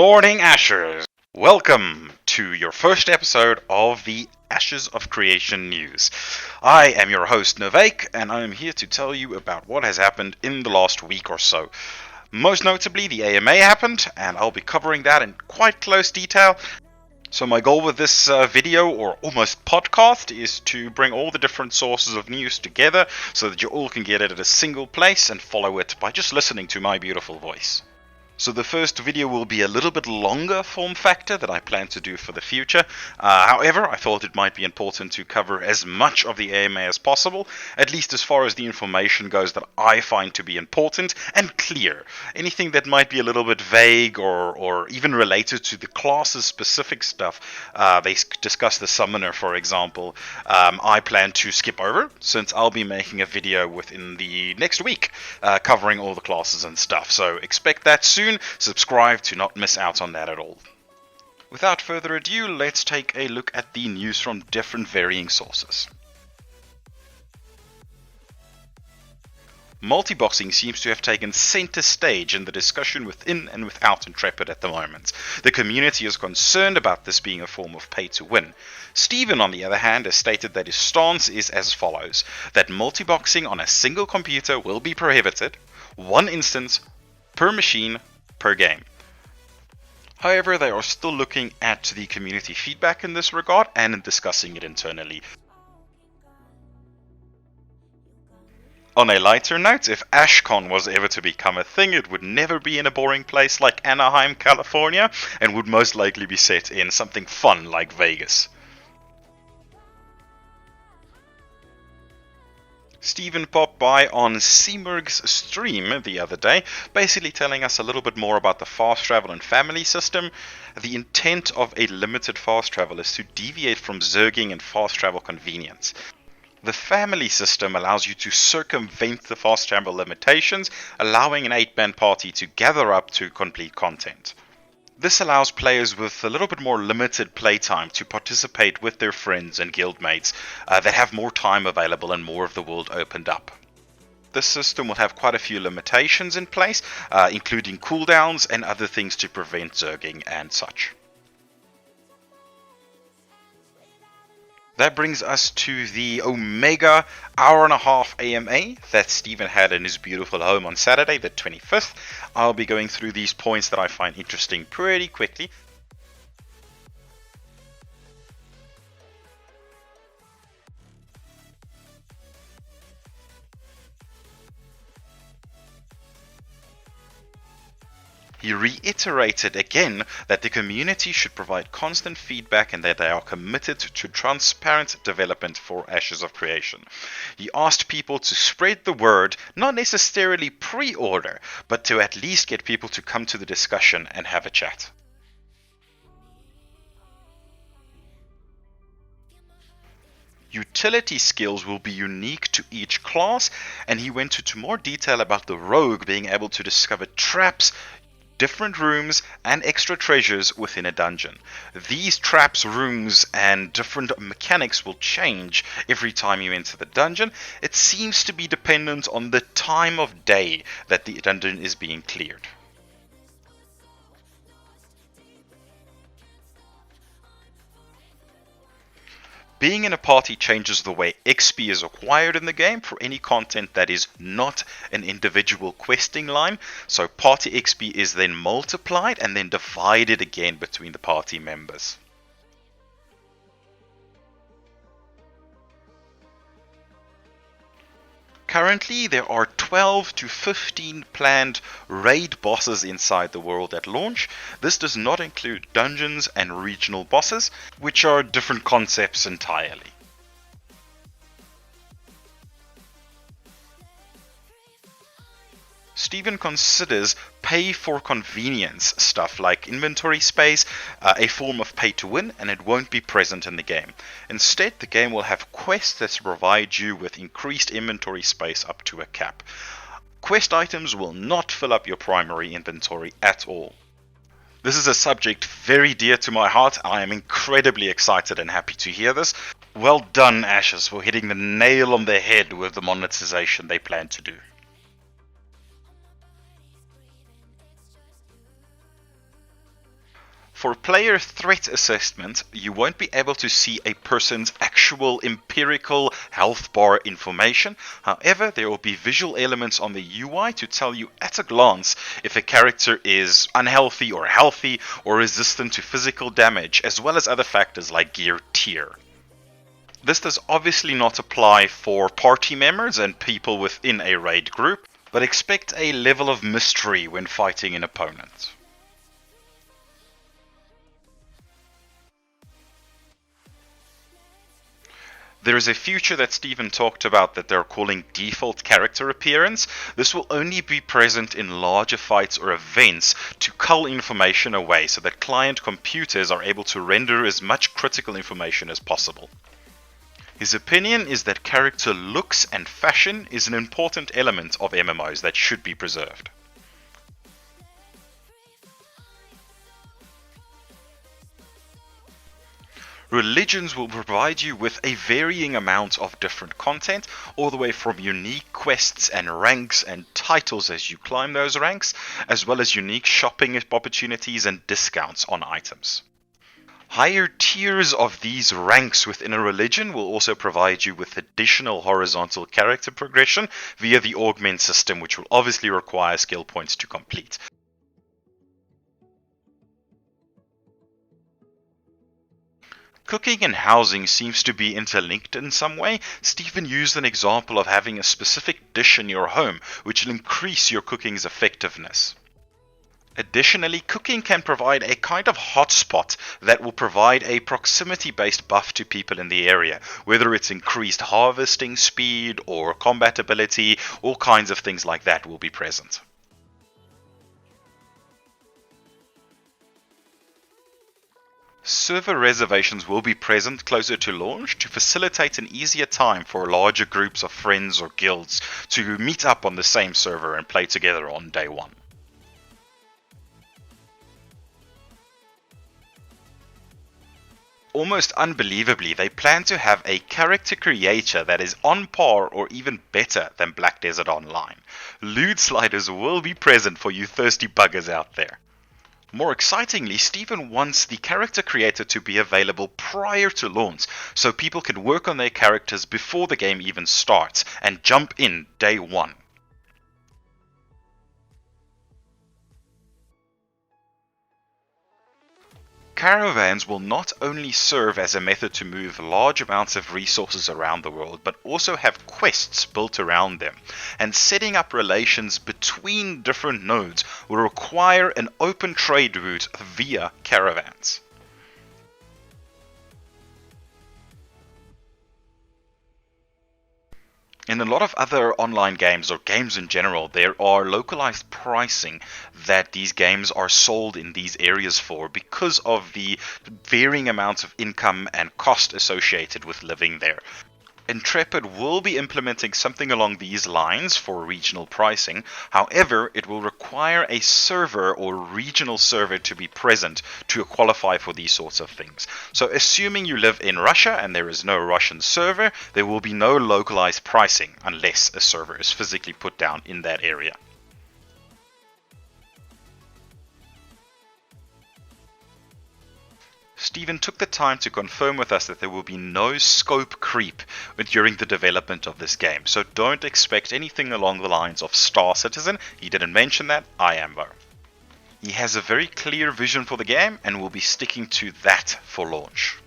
morning, Ashers! Welcome to your first episode of the Ashes of Creation news. I am your host, Novuake, and I am here to tell you about what has happened in the last week or so. Most notably, the AMA happened, and I'll be covering that in quite close detail. So my goal with this video, or almost podcast, is to bring all the different sources of news together so that you all can get it at a single place and follow it by just listening to my beautiful voice. So the first video will be a little bit longer form factor that I plan to do for the future. However, I thought it might be important to cover as much of the AMA as possible, at least as far as the information goes that I find to be important and clear. Anything that might be a little bit vague or even related to the class's specific stuff, they discuss the summoner, for example, I plan to skip over, since I'll be making a video within the next week covering all the classes and stuff. So expect that soon. Subscribe to not miss out on that at all. Without further ado, let's take a look at the news from different varying sources. Multiboxing seems to have taken center stage in the discussion within and without Intrepid at the moment. The community is concerned about this being a form of pay to win. Steven, on the other hand, has stated that his stance is as follows: that multiboxing on a single computer will be prohibited, one instance per machine per game. However, they are still looking at the community feedback in this regard and discussing it internally. On a lighter note, if Ashcon was ever to become a thing, it would never be in a boring place like Anaheim, California, and would most likely be set in something fun like Vegas. Steven popped by on Seamurg's stream the other day, basically telling us a little bit more about the fast travel and family system. The intent of a limited fast travel is to deviate from zerging and fast travel convenience. The family system allows you to circumvent the fast travel limitations, allowing an 8-man party to gather up to complete content. This allows players with a little bit more limited playtime to participate with their friends and guildmates that have more time available and more of the world opened up. This system will have quite a few limitations in place, including cooldowns and other things to prevent zerging and such. That brings us to the Omega hour-and-a-half AMA that Steven had in his beautiful home on Saturday, the 25th. I'll be going through these points that I find interesting pretty quickly. He reiterated again that the community should provide constant feedback and that they are committed to transparent development for Ashes of Creation. He asked people to spread the word, not necessarily pre-order, but to at least get people to come to the discussion and have a chat. Utility skills will be unique to each class, and he went into more detail about the rogue being able to discover traps, different rooms, and extra treasures within a dungeon. These traps, rooms, and different mechanics will change every time you enter the dungeon. It seems to be dependent on the time of day that the dungeon is being cleared. Being in a party changes the way XP is acquired in the game for any content that is not an individual questing line. So party XP is then multiplied and then divided again between the party members. Currently, there are 12 to 15 planned raid bosses inside the world at launch. This does not include dungeons and regional bosses, which are different concepts entirely. Steven considers pay for convenience stuff like inventory space a form of pay to win, and it won't be present in the game. Instead, the game will have quests that provide you with increased inventory space up to a cap. Quest items will not fill up your primary inventory at all. This is a subject very dear to my heart. I am incredibly excited and happy to hear this. Well done, Ashes, for hitting the nail on the head with the monetization they plan to do. For player threat assessment, you won't be able to see a person's actual empirical health bar information. However, there will be visual elements on the UI to tell you at a glance if a character is unhealthy or healthy or resistant to physical damage, as well as other factors like gear tier. This does obviously not apply for party members and people within a raid group, but expect a level of mystery when fighting an opponent. There is a feature that Stephen talked about that they're calling default character appearance. This will only be present in larger fights or events to cull information away so that client computers are able to render as much critical information as possible. His opinion is that character looks and fashion is an important element of MMOs that should be preserved. Religions will provide you with a varying amount of different content, all the way from unique quests and ranks and titles as you climb those ranks, as well as unique shopping opportunities and discounts on items. Higher tiers of these ranks within a religion will also provide you with additional horizontal character progression via the augment system, which will obviously require skill points to complete. Cooking and housing seems to be interlinked in some way. Stephen used an example of having a specific dish in your home, which will increase your cooking's effectiveness. Additionally, cooking can provide a kind of hotspot that will provide a proximity-based buff to people in the area, whether it's increased harvesting speed or combat ability, all kinds of things like that will be present. Server reservations will be present closer to launch to facilitate an easier time for larger groups of friends or guilds to meet up on the same server and play together on day one. Almost unbelievably, they plan to have a character creator that is on par or even better than Black Desert Online. Loot sliders will be present for you thirsty buggers out there. More excitingly, Stephen wants the character creator to be available prior to launch, so people can work on their characters before the game even starts and jump in day one. Caravans will not only serve as a method to move large amounts of resources around the world, but also have quests built around them. And setting up relations between different nodes will require an open trade route via caravans. In a lot of other online games or games in general, there are localized pricing that these games are sold in these areas for because of the varying amounts of income and cost associated with living there. Intrepid will be implementing something along these lines for regional pricing. However, it will require a server or regional server to be present to qualify for these sorts of things. So assuming you live in Russia and there is no Russian server, there will be no localized pricing unless a server is physically put down in that area. Stephen took the time to confirm with us that there will be no scope creep during the development of this game, so don't expect anything along the lines of Star Citizen. He didn't mention that, I am though. He has a very clear vision for the game and will be sticking to that for launch.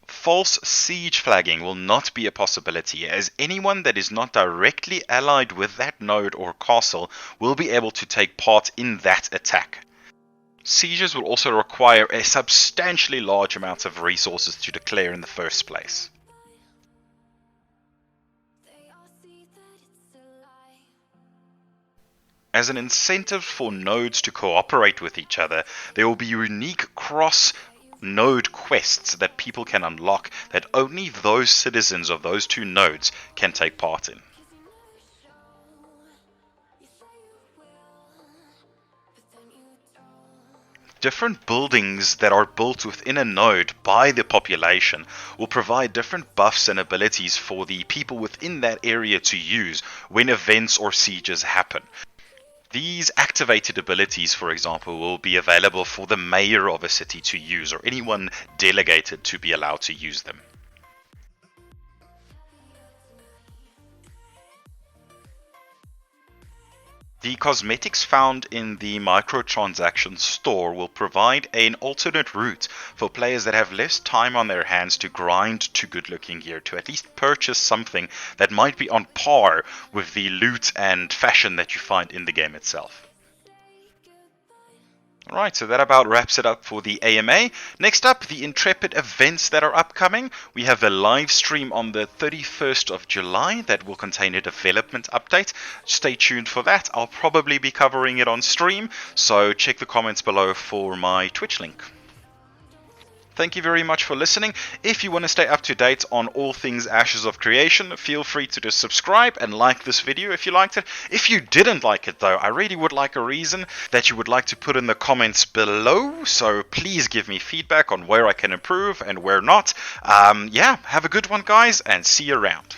False siege flagging will not be a possibility, as anyone that is not directly allied with that node or castle will be able to take part in that attack. Sieges will also require a substantially large amount of resources to declare in the first place. As an incentive for nodes to cooperate with each other, there will be unique cross-node quests that people can unlock that only those citizens of those two nodes can take part in. Different buildings that are built within a node by the population will provide different buffs and abilities for the people within that area to use when events or sieges happen. These activated abilities, for example, will be available for the mayor of a city to use, or anyone delegated to be allowed to use them. The cosmetics found in the microtransaction store will provide an alternate route for players that have less time on their hands to grind to good looking gear, to at least purchase something that might be on par with the loot and fashion that you find in the game itself. Alright, so that about wraps it up for the AMA. Next up, the Intrepid events that are upcoming. We have a live stream on the 31st of July that will contain a development update. Stay tuned for that. I'll probably be covering it on stream, so check the comments below for my Twitch link. Thank you very much for listening. If you want to stay up to date on all things Ashes of Creation, feel free to just subscribe and like this video if you liked it. If you didn't like it though, I really would like a reason that you would like to put in the comments below. So please give me feedback on where I can improve and where not. Yeah, have a good one guys, and see you around.